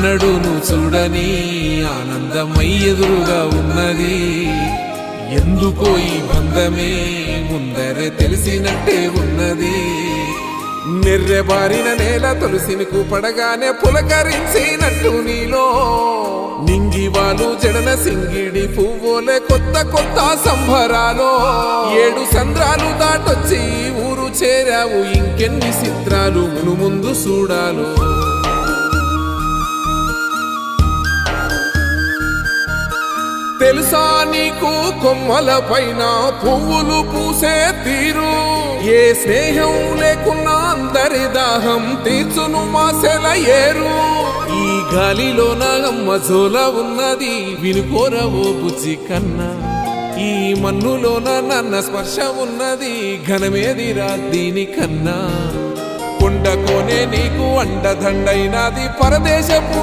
ఎన్నడూను చూడని ఆనందమై ఎదురుగా ఉన్నది. ఎందుకో ఈ బంధమే ముందరే తెలిసినట్టే ఉన్నది. నెర్రెబారిన నేల తులసిని కూపడగానే పులకరించినట్టు నీలో నింగివాలు జడన సింగిడి పువ్వులే కొత్త కొత్త సంబరాలో. 7 సంద్రాలు దాటొచ్చి ఊరు చేరావు, ఇంకెన్ని చిత్రాలు మును ముందు చూడాలో. తెలుసా నీకు కొమ్మల పైన పువ్వులు పూసే తీరు? ఏ స్నేహం లేకున్నా అందరి దాహం తీర్చును మాసెల ఏరు. ఈ గాలిలోన అమ్మజోల ఉన్నది, వినుకోరవో బుజ్జి కన్నా. ఈ మన్నులోన నన్న స్పర్శ ఉన్నది, ఘనమేదిరా దీనికన్నా. కొండకోనే నీకు అండదండైనది పరదేశపు